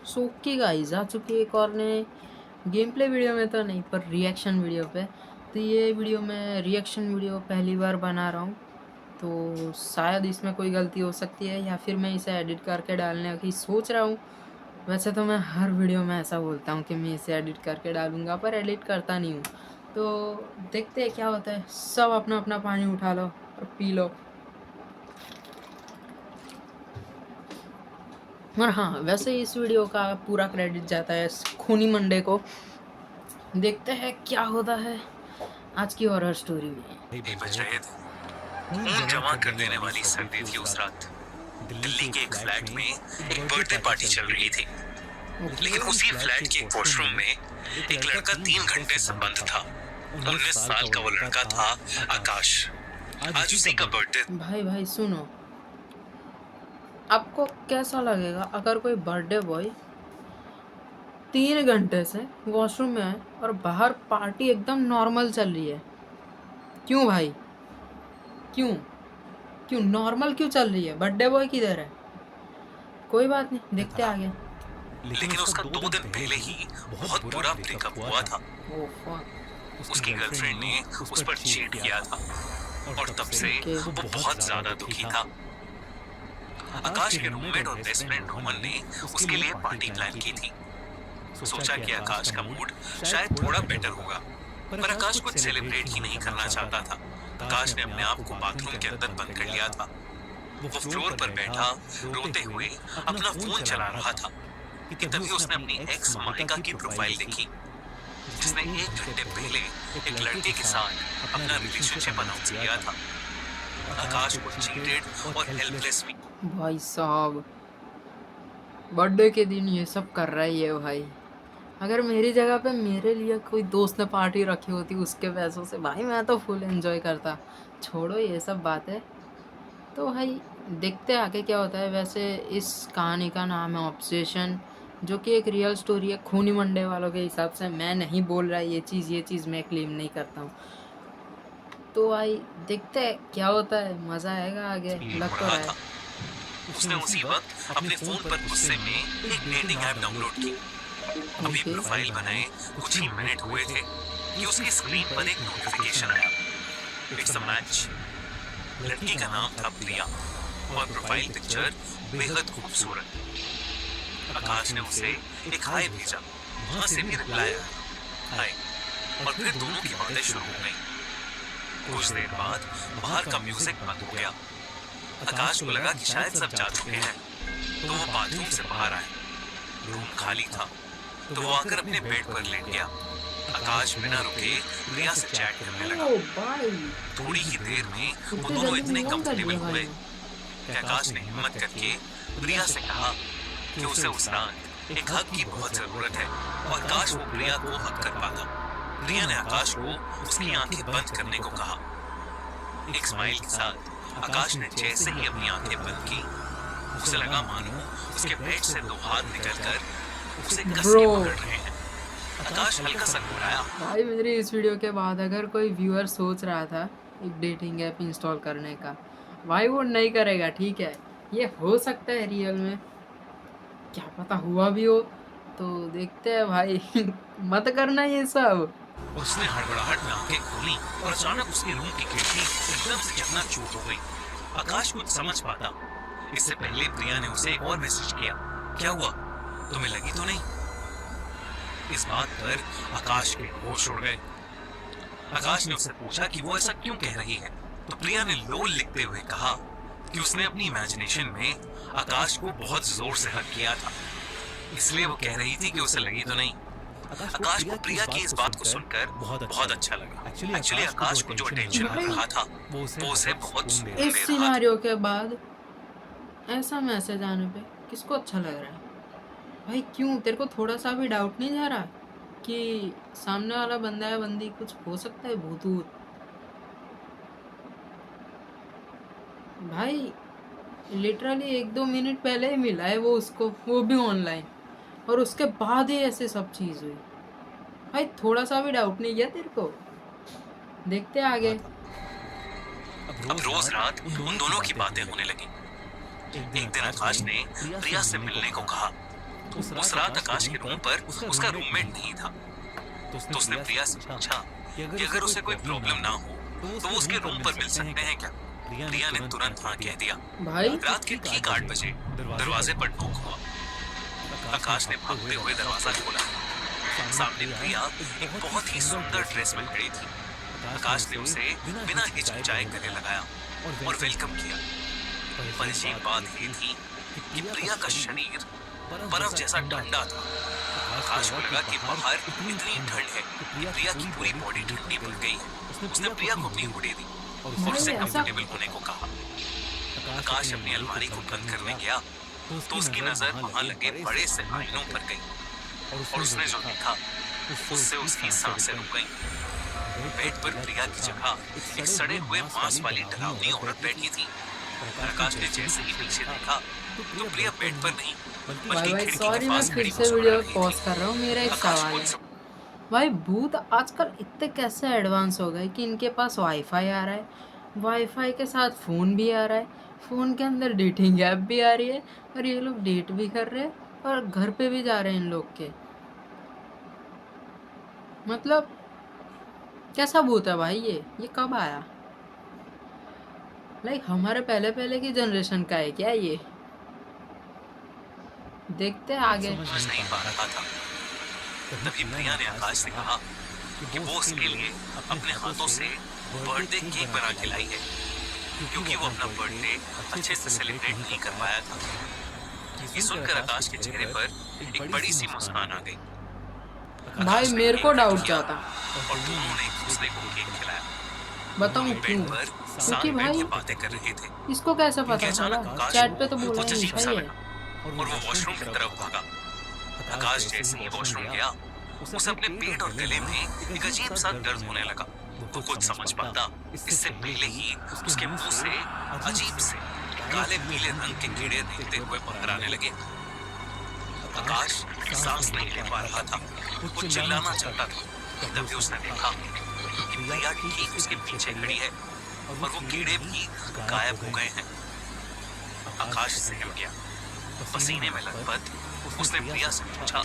So okay guys, आ चुकी है एक और नए गेम प्ले वीडियो में, तो नहीं पर रिएक्शन वीडियो पे। तो ये वीडियो मैं रिएक्शन वीडियो पहली बार बना रहा हूँ, तो शायद इसमें कोई गलती हो सकती है या फिर मैं इसे एडिट करके डालने की सोच रहा हूँ। वैसे तो मैं हर वीडियो में ऐसा बोलता हूँ कि मैं इसे एडिट करके डालूँगा, पर एडिट करता नहीं हूँ। तो देखते हैं क्या होता है। सब अपना अपना पानी उठा लो और पी लो। और हाँ, वैसे इस वीडियो का पूरा क्रेडिट जाता है खूनी मंडे को। देखते हैं क्या होता है आज की हॉरर स्टोरी में। नहीं बज रहे थे। खून जमा कर देने वाली सर्दी थी उस रात। दिल्ली के एक फ्लैट में एक बर्थडे पार्टी चल रही थी, लेकिन उसी फ्लैट के एक वॉशरूम में एक लड़का 3 घंटे से बंद था। 19 साल का वो लड़का था आकाश। आज उसी का बर्थडे। भाई भाई सुनो, आपको कैसा लगेगा अगर कोई बर्थडे बॉय 3 घंटे से वॉशरूम में आए और बाहर पार्टी एकदम नॉर्मल चल रही है? क्यों भाई, क्यों क्यों नॉर्मल क्यों चल रही है? बर्थडे बॉय किधर है? कोई बात नहीं, देखते आगे। लेकिन उसका 2 दिन पहले ही बहुत बुरा ब्रेकअप हुआ था। Oh fuck. उसकी गर्लफ्रेंड ने उस पर चीट किया था और तब से ओके। वो बहुत ज्यादा दुखी था। आकाश के रूममेट और बेस्ट फ्रेंड रोमन ने उसके लिए पार्टी प्लान की थी। सोचा कि आकाश का मूड शायद थोड़ा बेटर होगा, पर आकाश कुछ सेलिब्रेट ही नहीं करना चाहता था। आकाश ने अपने आप को बाथरूम के अंदर बंद कर लिया था। वो फ्लोर पर बैठा रोते हुए अपना फोन चला रहा था कि तभी उसने अपनी एक्स मालिका की प्रोफाइल देखी, जिसने 1 घंटे पहले एक लड़के के साथ अपना रिलेशनशिप अनाउंस किया था। आकाश को चीटेड और हेल्पलेस भी। भाई साहब, बर्थडे के दिन ये सब कर रहा है ये भाई। अगर मेरी जगह पे मेरे लिए कोई दोस्त ने पार्टी रखी होती उसके पैसों से, भाई मैं तो फुल एंजॉय करता। छोड़ो ये सब बातें। तो भाई देखते हैं आगे क्या होता है। वैसे इस कहानी का नाम है ऑब्सेशन, जो कि एक रियल स्टोरी है खूनी मंडे वालों के हिसाब से। मैं नहीं बोल रहा ये चीज़ मैं क्लेम नहीं करता हूँ। तो भाई देखते हैं क्या होता है, मज़ा आएगा आगे, लग तो रहा है। उसने उसी वक्त अपने फोन पर गुस्से में एक डेटिंग ऐप डाउनलोड की। अभी ओके। प्रोफाइल बनाए कुछ ही मिनट हुए थे कि उसकी स्क्रीन पर एक नोटिफिकेशन आया। It's a match. लड़की का नाम था प्रिया और प्रोफाइल पिक्चर बेहद खूबसूरत। आकाश ने उसे एक हाय भेजा, वहां से भी रिप्लाई आया हाय, और फिर दोनों की बातें शुरू हो गई। कुछ देर बाद बाहर का म्यूजिक बंद हो गया। आकाश को लगा कि शायद सब जा चुके हैं, तो वो बाथरूम से बाहर आया। रूम खाली था, तो वो आकर अपने बेड पर लेट गया। आकाश बिना रुके प्रिया से चैट करने लगा। ओ भाई, थोड़ी ही देर में वो इतने दोनों जल्दी इतने मूव ऑन कर कंफर्टेबल लिया भाई हुए ने। कि आकाश ने हिम्मत करके प्रिया से कहा कि उसे उस रात एक हक की बहुत जरूरत है, और काश वो प्रिया को हक कर पाता। प्रिया ने आकाश को उसकी आंखें बंद करने को कहा। एक स्माइल के साथ आकाश ने जैसे ही अपनी आंखें बंद की, उसे लगा मानो उसके पेट से 2 हाथ निकलकर उसे कस के पकड़ रहे हैं। आकाश हल्का सा घबराया। भाई मेरी इस वीडियो के बाद अगर कोई व्यूअर सोच रहा था एक डेटिंग ऐप इंस्टॉल करने का, भाई वो नहीं करेगा, ठीक है? ये हो सकता है रियल में, क्या पता हुआ भी हो। तो देखते हैं भाई। मत करना ये सब। उसने हड़बड़ाहट में आंखें खोली और अचानक उसके रूम की खिड़की एकदम से चकनाचूर हो गई। आकाश कुछ समझ पाता इससे पहले प्रिया ने उसे एक और मैसेज किया, क्या हुआ, तुम्हें लगी तो नहीं? इस बात पर आकाश के होश उड़ गए। आकाश ने उससे पूछा कि वो ऐसा क्यों कह रही है, तो प्रिया ने लोल लिखते हुए कहा कि उसने अपनी इमेजिनेशन में आकाश को बहुत जोर से हक किया था, इसलिए वो कह रही थी कि उसे लगी तो नहीं। आकाश को प्रिया की इस बात को सुनकर बहुत अच्छा लगा। एक्चुअली आकाश को जो अटेंशन मिल रहा था वो उसे बहुत सुकून दे इस रहा था। सिनारियो के बाद ऐसा मैसेज आने पे किसको अच्छा लग रहा है? भाई क्यों, तेरे को थोड़ा सा भी डाउट नहीं जा रहा कि सामने वाला बंदा या बंदी कुछ हो सकता है भूत वूत? भाई लिटरली 1-2 मिनट पहले ही मिला है वो उसको, वो भी ऑनलाइन, और उसके बाद ही ऐसे सब चीज़ हुई। भाई थोड़ा सा भी डाउट नहीं गया तेरे को? देखते आगे। अब रोज रात उन दोनों की बातें होने लगी। एक दिन आकाश ने प्रिया से मिलने को कहा। उस रात आकाश के रूम पर उसका रूममेट नहीं था, तो उसने प्रिया से पूछा कि अगर उसे कोई प्रॉब्लम ना हो तो वो उसके रूम पर मिल सकते हैं क्या। प्रिया ने तुरंत हाँ कह दिया। भाई रात के ठीक 8 बजे दरवाजे पर ठोक हुआ। आकाश ने भागते हुए दरवाजा खोला। सामने प्रिया एक बहुत ही सुंदर ड्रेस में खड़ी थी। आकाश ने उसे बिना हिचकिचाए गले लगाया और वेलकम किया। पर अजीब बात ये थी कि प्रिया का शरीर बर्फ जैसा ठंडा था। आकाश को लगा कि बाहर इतनी ठंड है कि प्रिया की पूरी बॉडी ठंडी पड़ गई है। उसने प्रिया को अपनी हुडी दी और उससे कंफर्टेबल होने को कहा। आकाश अपनी अलमारी को बंद करने गया तो उसकी नजर वहां लगे बड़े से आईनों पर गई और उसने जो देखा उससे उसकी सांसें रुक गईं। बेड पर प्रिया की जगह एक सड़े हुए मांस वाली डरावनी औरत बैठी थी। आकाश ने जैसे ही पीछे देखा तो प्रिया बेड पर नहीं भाई बल्कि खिड़की सॉरी के मैं पास फिर खड़ी से वीडियो मुस्कुरा रही पॉज थी। कर रहा हूँ। मेरा एक आकाश सवाल को है, भाई भूत आजकल इतने कैसे एडवांस हो गए कि इनके पास वाईफाई आ रहा है, वाईफाई के साथ फ़ोन भी आ रहा है, फ़ोन के अंदर डेटिंग ऐप भी आ रही है और ये लोग डेट भी कर रहे हैं और घर पे भी जा रहे हैं इन लोग के। मतलब कैसा भूत है भाई ये कब आया? लाइक हमारे पहले पहले की जनरेशन का है क्या ये? देखते हैं आगे। समझ नहीं पा रहा था। तभी प्रिया ने आकाश से कहा कि वो उसके लिए अपने हाथों से बर्थडे केक बना के लाई है, क्योंकि वो अपना बर्थडे अच्छे से सेलिब्रेट नहीं कर पाया था। ये सुनकर आकाश के चेहरे पर एक बड़ी सी मुस्कान आ गई। भाई मेरे को डाउट जाता, और दोनों ने एक दूसरे को केक खिलाया। बताऊं बेड क्यों? पर क्योंकि साथ बैठ भाई के बातें कर रहे थे। इसको कैसे पता चला? चैट पे तो बोला कुछ ही अजीब था सा ये। लगा और वो वॉशरूम की तरफ भागा। आकाश जैसे ही वॉशरूम गया उसे अपने पेट और गले में एक अजीब सा दर्द होने लगा। वो कुछ समझ पाता इससे पहले ही उसके मुंह से अजीब से काले पीले रंग के कीड़े देखते हुए बाहर आने लगे। आकाश सांस नहीं ले पा रहा था, वो चिल्लाना चाहता था। तभी उसने देखा कि प्रिया ठीक उसके पीछे खड़ी है और वो कीड़े भी गायब हो गए हैं। आकाश सहम गया। पसीने में लथपथ उसने प्रिया से पूछा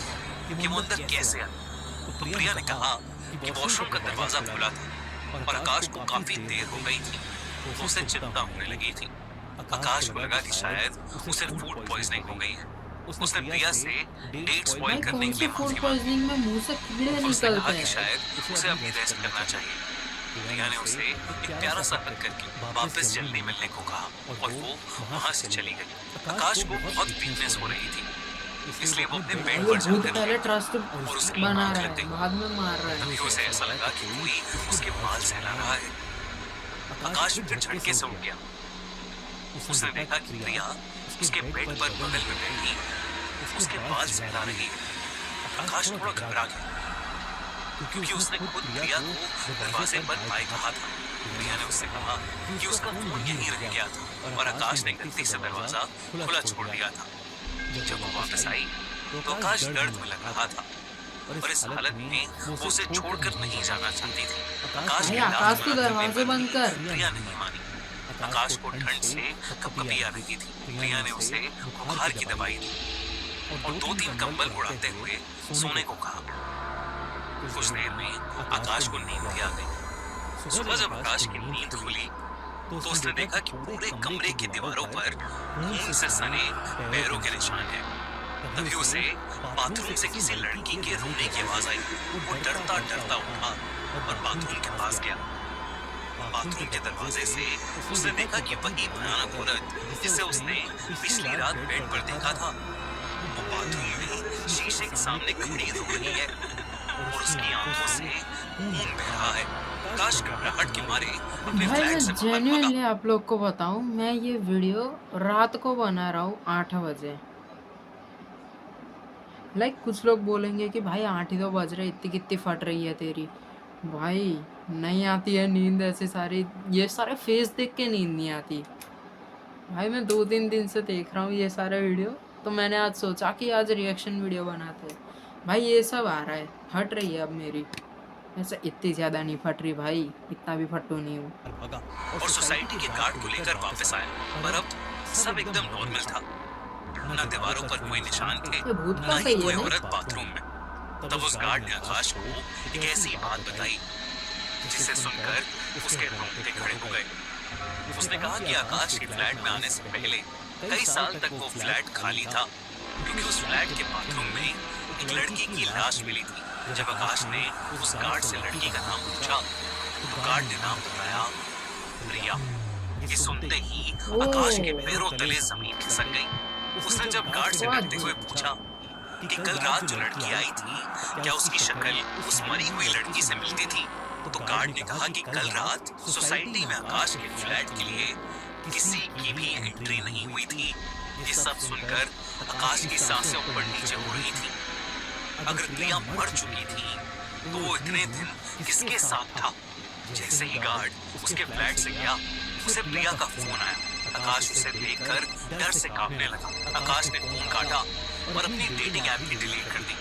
कि वो अंदर कैसे आई। तो प्रिया ने कहा कि वॉशरूम का दरवाजा खुला था और आकाश को काफी देर हो गई थी, तो उसे चिंता होने लगी थी। आकाश को लगा कि शायद उसे फूड पॉइजनिंग हो गई है। उसने प्रिया से डेट स्पॉइल भाई करने कौन के सी लिए फूड माफी मांगी पॉइजनिंग में मुंह से कीड़े और उसने निकलते कहा कि हैं? शायद उसे अभी रेस्ट करना चाहिए। प्रिया ने उसे एक प्यारा सा हग करके वापस जल्दी मिलने को कहा और वो वहां से चली गई। आकाश को बहुत वीकनेस हो रही थी, इसलिए वो अपने बेड ये पर भूत जाकर पहले ट्रस्ट और उसकी बना आंख रहा लग है, गई। बाद में मार रहा तभी है। उसे ऐसा लगा कि कोई उसके बाल सहला रहा है। आकाश फिर झटके से उठ गया। उसने देखा कि प्रिया उसके बेड पर बगल में बैठी उसके बाल सहला रही है। आकाश थोड़ा घबरा गया क्योंकि उसने खुद प्रिया को दरवाजे पर पाए कहा था। प्रिया ने उससे कहा कि उसका फोन यहीं रह गया था और आकाश ने गलती से दरवाजा खुला छोड़ दिया था। जब वो वापस आई तो आकाश दर्द में लग रहा था और इस हालत में वो उसे छोड़कर नहीं जाना चाहती थी। आकाश भाई के आकाश इलाज तो करने दरवाजे पर बंद भी कर। प्रिया नहीं मानी। आकाश को ठंड से कपकपी आ रही थी। प्रिया ने उसे बुखार की दवाई दी और 2-3 कंबल उड़ाते हुए सोने को कहा। कुछ देर में आकाश को नींद भी आ गई। सुबह जब आकाश की नींद खुली तो उसने देखा कि पूरे कमरे की दीवारों पर खून से सने पैरों के निशान हैं। तभी उसे बाथरूम से किसी लड़की के रोने की आवाज आई। वो डरता डरता उठा और बाथरूम के पास गया। बाथरूम के दरवाजे से उसने देखा कि वही भयानक औरत जिसे उसने पिछली रात बेड पर देखा था, वो बाथरूम में शीशे के सामने खड़ी रो रही है और उसकी आंखों से खून बह रहा है। आकाश घबराहट के मारे अपने भाई फ्लैट मैं से बाहर जेन्युइनली भागा। आप लोग को बताऊं, मैं ये वीडियो रात को बना रहा हूँ 8 बजे। लाइक कुछ लोग बोलेंगे कि भाई 8 ही तो बज रहे, इतनी कितनी फट रही है तेरी। भाई नहीं आती है नींद, ऐसे सारे ये सारे फेस देख के नींद नहीं आती। भाई मैं 2-3 दिन से देख रहा हूँ ये सारे वीडियो, तो मैंने आज सोचा कि आज रिएक्शन वीडियो बनाते हैं। भाई ये सब आ रहा है, फट रही है अब मेरी। ऐसे इतनी ज़्यादा नहीं फट रही भाई, इतना भी फट्टू नहीं हूँ। और सोसाइटी के गार्ड को लेकर वापस आया, पर अब सब एकदम नॉर्मल था। न दीवारों पर कोई निशान थे, ये भूत का न ही सही है कोई नहीं? औरत बाथरूम में। तब उस गार्ड ने आकाश को एक ऐसी बात बताई जिसे सुनकर उसके रोंगटे खड़े हो गए। उसने कहा कि आकाश के फ्लैट में आने से पहले कई साल तक वो फ्लैट खाली था, क्योंकि उस फ्लैट के बाथरूम में एक लड़की की लाश मिली थी। जब आकाश ने उस गार्ड से लड़की का नाम पूछा तो गार्ड ने नाम बताया प्रिया। ये सुनते ही आकाश के पैरों तले जमीन खिसक गई। उसने जब गार्ड से डरते हुए पूछा कि कल रात जो लड़की आई थी, क्या उसकी शक्ल उस मरी हुई लड़की से मिलती थी, तो गार्ड ने कहा कि कल रात सोसाइटी में आकाश के फ्लैट के लिए किसी की भी एंट्री नहीं हुई थी। ये सब सुनकर आकाश की सांसें ऊपर नीचे हो रही थी। अगर प्रिया मर चुकी थी तो वो इतने दिन किसके साथ था? जैसे ही गार्ड उसके फ्लैट से गया, उसे प्रिया का फोन आया। आकाश उसे देखकर डर से कांपने लगा। आकाश ने फोन काटा और अपनी डेटिंग ऐप भी डिलीट कर दी।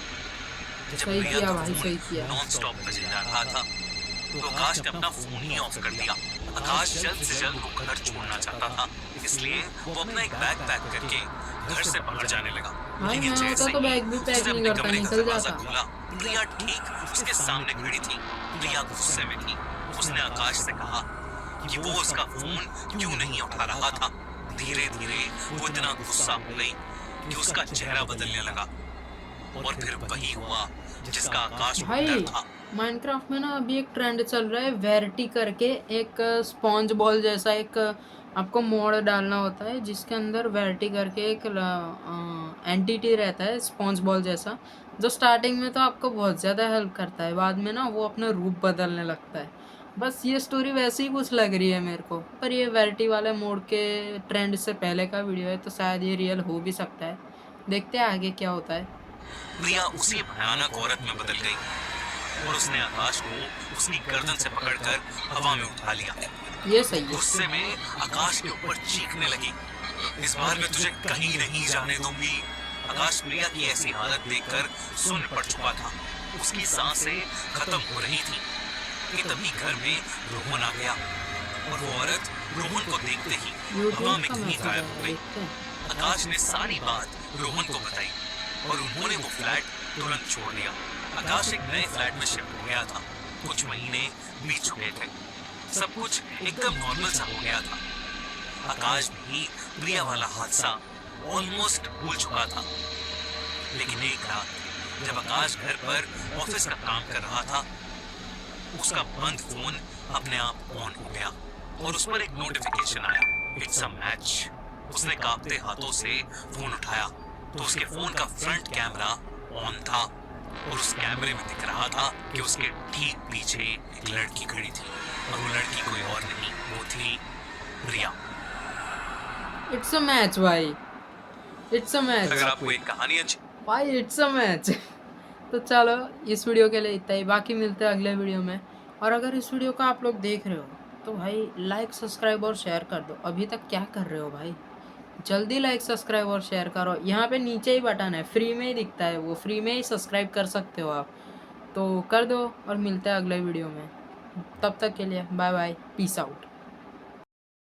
जब सही प्रिया किया का भाई, सही फोन किया। नॉन स्टॉप बजे जा रहा था तो आकाश ने अपना फोन ही ऑफ कर दिया। आकाश जल्द से जल्द वो घर छोड़ना चाहता था, इसलिए वो अपना एक बैग पैक करके घर से बाहर जाने लगा। भाई लेकिन मैं होता जैसे तो ही बैग भी पैक उसने नहीं अपने करता, कमरे का निकल दरवाजा जाता। खोला, प्रिया ठीक उसके सामने खड़ी थी। प्रिया गुस्से में थी। उसने आकाश से कहा कि वो उसका फोन क्यों नहीं उठा रहा था। धीरे धीरे वो इतना गुस्सा हो गई कि उसका चेहरा बदलने लगा और फिर वही हुआ जिसका आकाश को भाई डर था। माइनक्राफ्ट में ना अभी एक ट्रेंड चल रहा है, वेरिटी करके एक स्पॉन्ज बॉल जैसा एक आपको मोड डालना होता है, जिसके अंदर वेरिटी करके एक एंटिटी रहता है स्पॉन्ज बॉल जैसा, जो स्टार्टिंग में तो आपको बहुत ज़्यादा हेल्प करता है, बाद में ना वो अपना रूप बदलने लगता है। बस ये स्टोरी वैसे ही कुछ लग रही है मेरे को, पर ये वेरिटी वाले मोड के ट्रेंड से पहले का वीडियो है, तो शायद ये रियल हो भी सकता है। देखते हैं आगे क्या होता है। प्रिया उसी भयानक औरत में बदल गई और उसने आकाश को उसकी गर्दन से पकड़कर हवा में उठा लिया। ये सही है। गुस्से में आकाश के ऊपर चीखने लगी, इस बार मैं तुझे कहीं नहीं जाने दूंगी। आकाश प्रिया की ऐसी हालत देखकर सुन्न पड़ चुका था। उसकी सांसें खत्म हो रही थी कि तभी घर में रोहन आ गया और वो औरत रोहन को देखते ही हवा यूट्यूब में का कहीं मैसेज गायब आया, हो गई। देखते हैं। आकाश ने सारी बात रोहन को बताई और उन्होंने वो फ्लैट तुरंत छोड़ दिया। आकाश एक नए फ्लैट में शिफ्ट हो गया था। कुछ महीने बीत चुके थे, सब कुछ एकदम नॉर्मल सा हो गया था। आकाश भी प्रिया वाला हादसा ऑलमोस्ट भूल चुका था। लेकिन एक रात जब आकाश घर पर ऑफिस का काम कर रहा था, उसका बंद फोन अपने आप ऑन हो गया और उस पर एक नोटिफिकेशन आया, इट्स अ मैच। उसने कांपते हाथों से फोन उठाया तो उसके फोन का फ्रंट कैमरा ऑन था और उस कैमरे में दिख रहा था कि उसके ठीक पीछे एक लड़की खड़ी थी और वो लड़की कोई और नहीं, वो थी प्रिया। इट्स अ मैच भाई, इट्स अ मैच अगर आपको एक कहानी अच्छी भाई, इट्स अ मैच। तो चलो इस वीडियो के लिए इतना ही, बाकी मिलते हैं अगले वीडियो में। और अगर इस वीडियो को आप लोग देख रहे हो तो भाई लाइक सब्सक्राइब और शेयर कर दो। अभी तक क्या कर रहे हो भाई, जल्दी लाइक सब्सक्राइब और शेयर करो। यहाँ पे नीचे ही बटन है, फ्री में ही दिखता है, वो फ्री में ही सब्सक्राइब कर सकते हो आप, तो कर दो। और मिलते हैं अगले वीडियो में, तब तक के लिए बाय बाय, पीस आउट।